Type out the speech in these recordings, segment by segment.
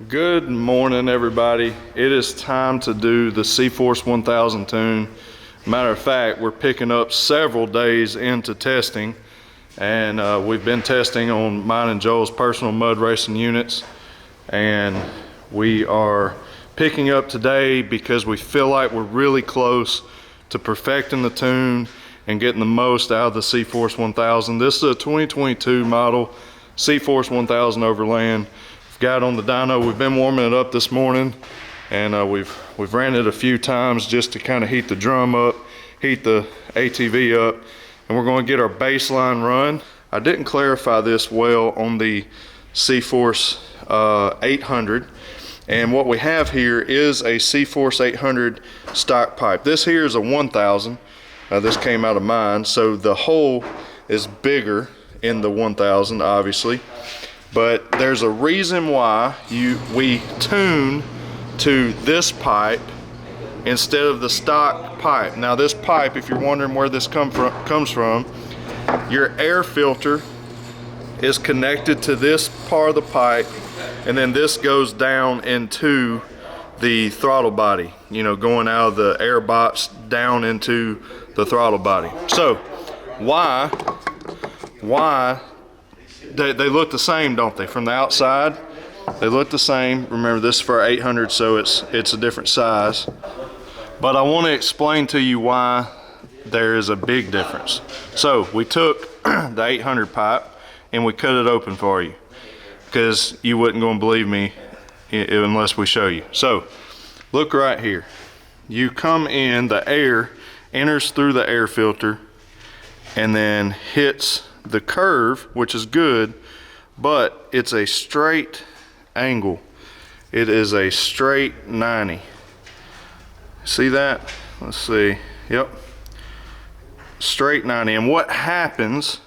Good morning, everybody. It is time to do the CFORCE 1000 tune. Matter of fact, we're picking up several days into testing, and we've been testing on mine and Joel's personal mud racing units, and we are picking up today because we feel like we're really close to perfecting the tune and getting the most out of the CFORCE 1000. This is a 2022 model CFORCE 1000 Overland. Got on the dyno. We've been warming it up this morning, and we've ran it a few times just to kind of heat the drum up, heat the ATV up, and we're going to get our baseline run. I didn't clarify this well on the CFORCE 800, and what we have here is a CFORCE 800 stock pipe. This here is a 1000. This came out of mine, so the hole is bigger in the 1000, obviously. But there's a reason why we tune to this pipe instead of the stock pipe. Now this pipe, if you're wondering where this comes from, your air filter is connected to this part of the pipe, and then this goes down into the throttle body, you know, going out of the air box down into the throttle body. So why they look the same, don't they? From the outside, they look the same. Remember, this is for 800, so it's a different size. But I want to explain to you why there is a big difference. So we took the 800 pipe and we cut it open for you, because you wouldn't go and believe me unless we show you. So look right here. You come in, the air enters through the air filter and then hits the curve, which is good, but it's a straight angle. It is a straight 90. See that? Let's see. Yep. Straight 90. And what happens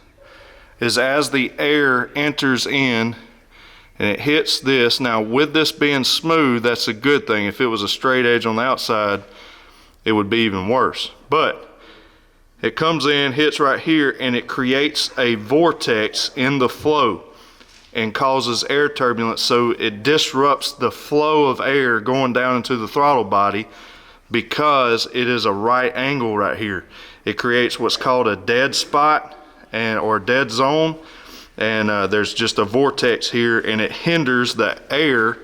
is as the air enters in and it hits this, now with this being smooth, that's a good thing. If it was a straight edge on the outside, it would be even worse. But it comes in, hits right here, and it creates a vortex in the flow and causes air turbulence, so it disrupts the flow of air going down into the throttle body because it is a right angle right here. It creates what's called a dead spot or dead zone, and there's just a vortex here, and it hinders the air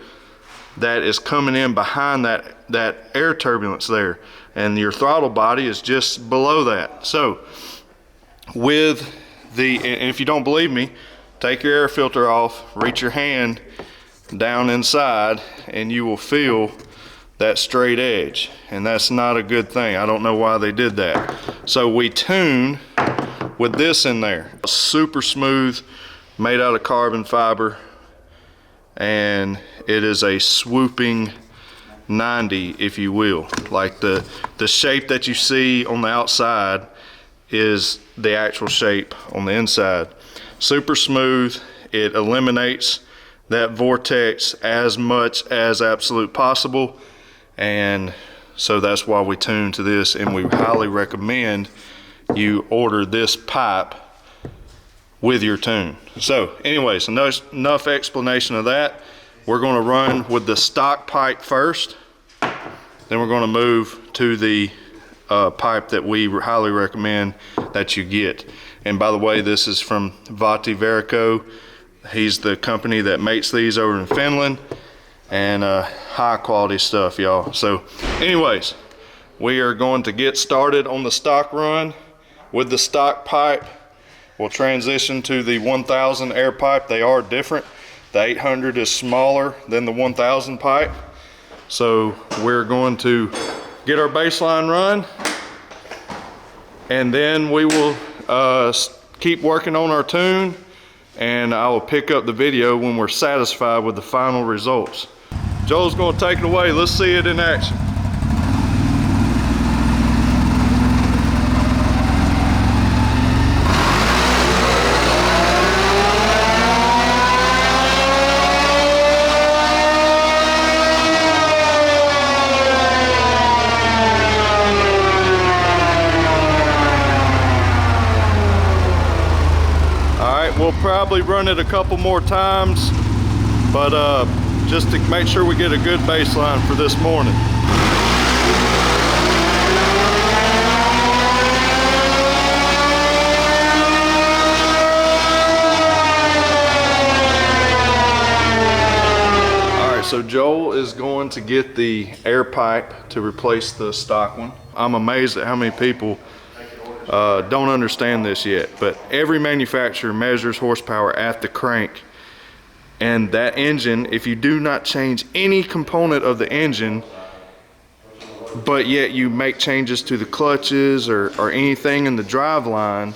that is coming in behind that air turbulence there, and your throttle body is just below that. So and if you don't believe me, take your air filter off, reach your hand down inside, and you will feel that straight edge, and that's not a good thing. I don't know why they did that. So we tune with this in there. Super smooth, made out of carbon fiber, and it is a swooping 90, if you will. Like the shape that you see on the outside is the actual shape on the inside. Super smooth. It eliminates that vortex as much as absolute possible, and so that's why we tune to this, and we highly recommend you order this pipe with your tune. So anyways, enough explanation of that. We're going to run with the stock pipe first, then we're going to move to the pipe that we highly recommend that you get. And by the way, this is from Vati Verico. He's the company that makes these over in Finland, and high quality stuff, y'all. So anyways, we are going to get started on the stock run with the stock pipe. We'll transition to the 1000 air pipe. They are different. The 800 is smaller than the 1000 pipe. So we're going to get our baseline run, and then we will keep working on our tune, and I will pick up the video when we're satisfied with the final results. Joel's going to take it away. Let's see it in action. We'll probably run it a couple more times, but just to make sure we get a good baseline for this morning. So Joel is going to get the air pipe to replace the stock one. I'm amazed at how many people don't understand this yet, but every manufacturer measures horsepower at the crank. And that engine, if you do not change any component of the engine, but yet you make changes to the clutches or anything in the drive line,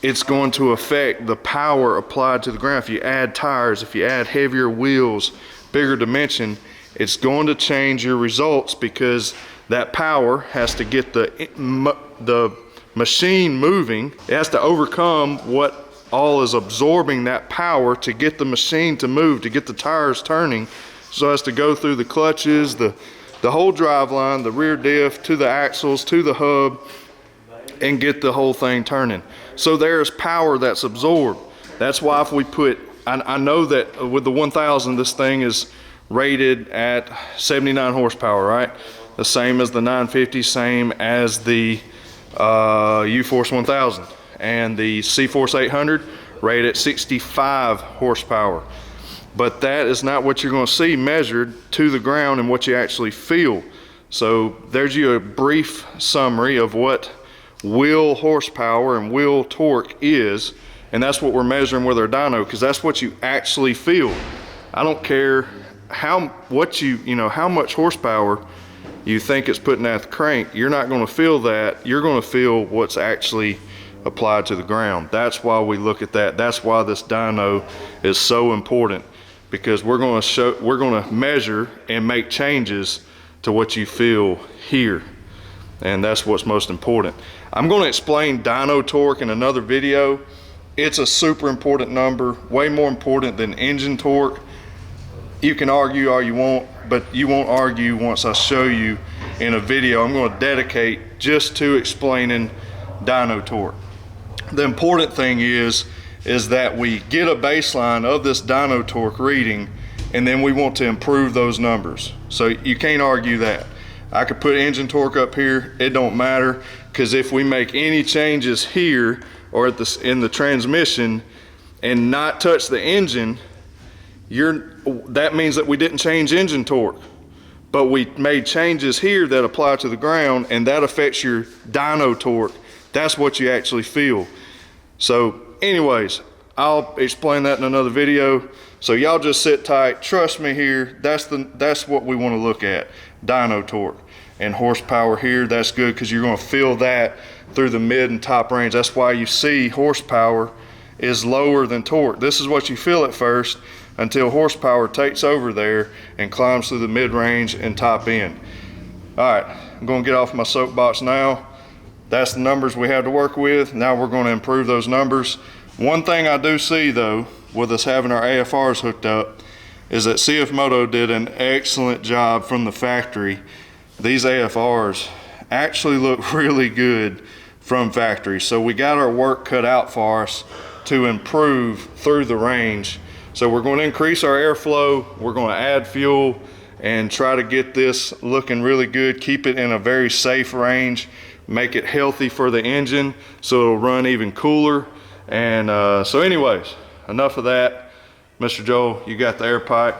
it's going to affect the power applied to the ground. If you add tires, if you add heavier wheels, bigger dimension, it's going to change your results, because that power has to get the machine moving. It has to overcome what all is absorbing that power to get the machine to move, to get the tires turning. So it has to go through the clutches, the whole drive line, the rear diff, to the axles, to the hub, and get the whole thing turning. So there's power that's absorbed. That's why if we put, I know that with the 1000, this thing is rated at 79 horsepower, right? The same as the 950, same as the CFORCE 1000. And the CFORCE 800 rated at 65 horsepower. But that is not what you're going to see measured to the ground and what you actually feel. So there's you a brief summary of what wheel horsepower and wheel torque is. And that's what we're measuring with our dyno, because that's what you actually feel. I don't care how much horsepower you think it's putting at the crank. You're not going to feel that. You're going to feel what's actually applied to the ground. That's why we look at that. That's why this dyno is so important, because we're going to measure and make changes to what you feel here. And that's what's most important. I'm going to explain dyno torque in another video. It's a super important number, way more important than engine torque. You can argue all you want, but you won't argue once I show you in a video. I'm going to dedicate just to explaining dyno torque. The important thing is that we get a baseline of this dyno torque reading, and then we want to improve those numbers. So you can't argue that. I could put engine torque up here, it don't matter, because if we make any changes here or in the transmission and not touch the engine, that means that we didn't change engine torque, but we made changes here that apply to the ground, and that affects your dyno torque. That's what you actually feel. So anyways, I'll explain that in another video. So y'all just sit tight, trust me here. That's what we want to look at, dyno torque. And horsepower here, that's good, because you're going to feel that through the mid and top range. That's why you see horsepower is lower than torque. This is what you feel at first, until horsepower takes over there and climbs through the mid range and top end. All right, I'm going to get off my soapbox now. That's the numbers we have to work with. Now we're going to improve those numbers. One thing I do see though, with us having our AFRs hooked up, is that CFMOTO did an excellent job from the factory. These AFRs actually look really good from factory. So we got our work cut out for us to improve through the range. So we're going to increase our airflow, we're going to add fuel, and try to get this looking really good, keep it in a very safe range, make it healthy for the engine so it'll run even cooler. And so anyways, enough of that. Mr. Joel, you got the air pipe.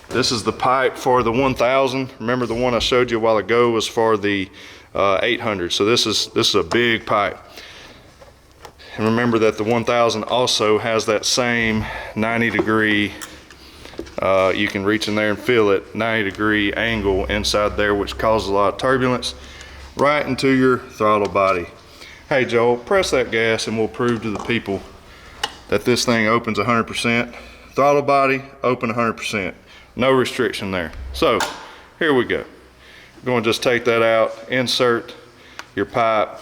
This is the pipe for the 1000. Remember the one I showed you a while ago was for the 800. So this is a big pipe. And remember that the 1000 also has that same 90-degree, you can reach in there and feel it, 90-degree angle inside there, which causes a lot of turbulence right into your throttle body. Hey Joel, press that gas and we'll prove to the people that this thing opens 100%. Throttle body, open 100%. No restriction there. So here we go. We're going to just take that out, insert your pipe,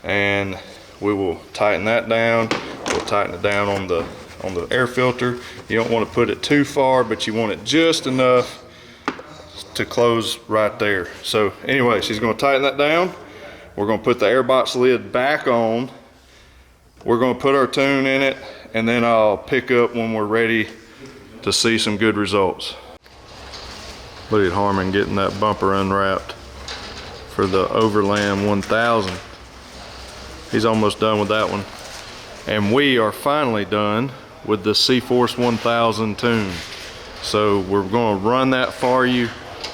and we will tighten that down. We'll tighten it down on the air filter. You don't want to put it too far, but you want it just enough to close right there. So anyways, he's going to tighten that down. We're going to put the airbox lid back on. We're going to put our tune in it, and then I'll pick up when we're ready to see some good results. Look at Harmon getting that bumper unwrapped for the Overland 1000. He's almost done with that one. And we are finally done with the CFORCE 1000 tune. So we're gonna run that for you.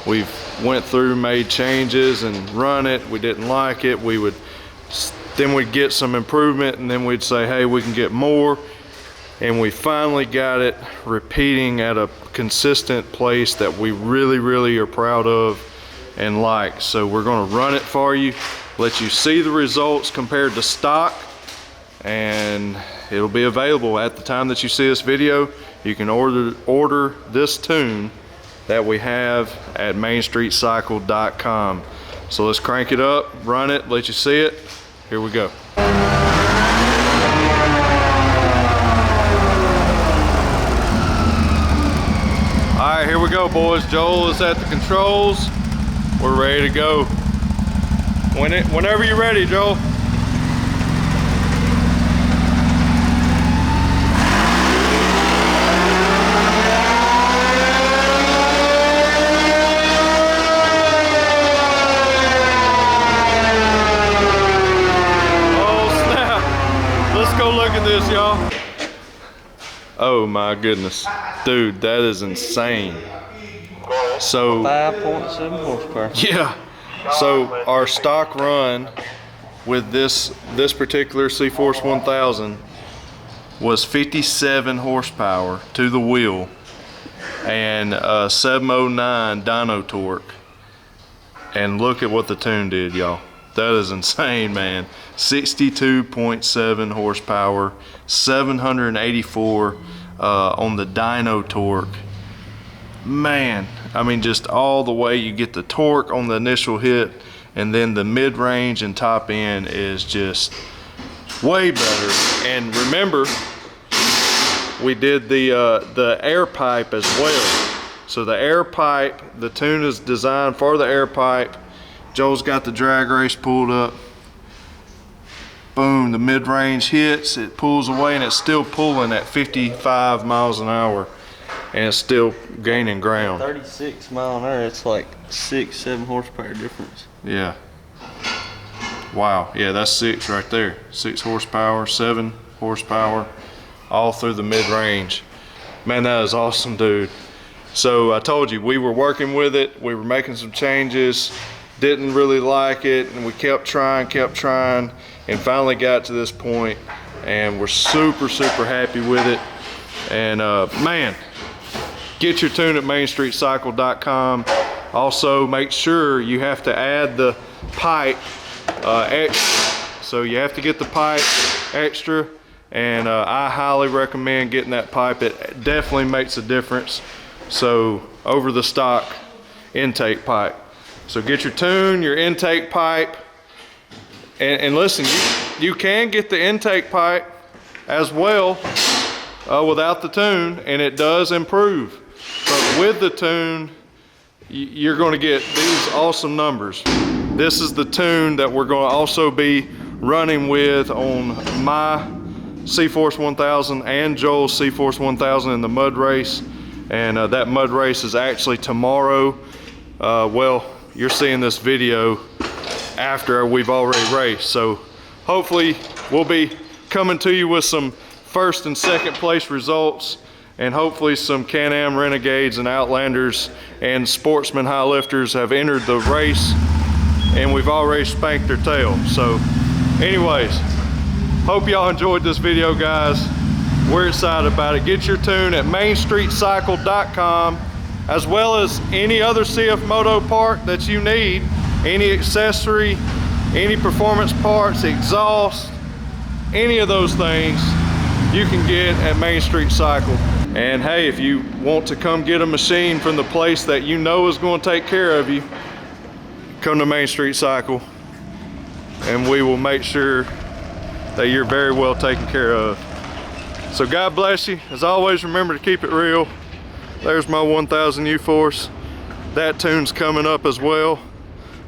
We've went through, made changes and run it. We didn't like it. Then we'd get some improvement, and then we'd say, hey, we can get more. And we finally got it repeating at a consistent place that we really, really are proud of and like. So we're gonna run it for you, let you see the results compared to stock, and it'll be available at the time that you see this video. You can order this tune that we have at mainstreetcycle.com. So let's crank it up, run it, let you see it. Here we go. All right, here we go, boys. Joel is at the controls. We're ready to go. Whenever you're ready, Joel. Look at this, y'all. Oh my goodness, dude, that is insane. So 5.7 horsepower. Yeah. So our stock run with this particular CFORCE 1000 was 57 horsepower to the wheel and 709 dyno torque. And look at what the tune did, y'all. That is insane, man. 62.7 horsepower, 784 on the dyno torque. Man, I mean, just all the way you get the torque on the initial hit, and then the mid-range and top end is just way better. And remember, we did the air pipe as well. So the air pipe, the tune is designed for the air pipe. Joel's got the drag race pulled up. Boom, the mid-range hits, it pulls away, and it's still pulling at 55 miles an hour, and it's still gaining ground. 36 mile an hour, it's like 6-7 horsepower difference. Yeah. Wow, yeah, that's 6 right there. 6 horsepower, 7 horsepower, all through the mid-range. Man, that is awesome, dude. So I told you, we were working with it, we were making some changes, didn't really like it, and we kept trying, and finally got to this point, and we're super happy with it. And man, get your tune at mainstreetcycle.com. Also, make sure you have to add the pipe extra. So you have to get the pipe extra, and I highly recommend getting that pipe. It definitely makes a difference. So over the stock intake pipe. So get your tune, your intake pipe, and listen, you can get the intake pipe as well without the tune, and it does improve. But with the tune, you're going to get these awesome numbers. This is the tune that we're going to also be running with on my CFORCE 1000 and Joel's CFORCE 1000 in the mud race. And that mud race is actually tomorrow. Well, you're seeing this video after we've already raced. So hopefully we'll be coming to you with some first and second place results, and hopefully some Can-Am Renegades and Outlanders and Sportsman high lifters have entered the race, and we've already spanked their tail. So anyways, hope y'all enjoyed this video, guys. We're excited about it. Get your tune at mainstreetcycle.com, as well as any other CFMOTO part that you need, any accessory, any performance parts, exhaust, any of those things you can get at Main Street Cycle. And hey, if you want to come get a machine from the place that you know is going to take care of you, come to Main Street Cycle, and we will make sure that you're very well taken care of. So God bless you. As always, remember to keep it real. There's my 1000 U-Force. That tune's coming up as well.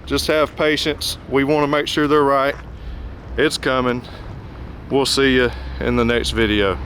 Just have patience. We want to make sure they're right. It's coming. We'll see you in the next video.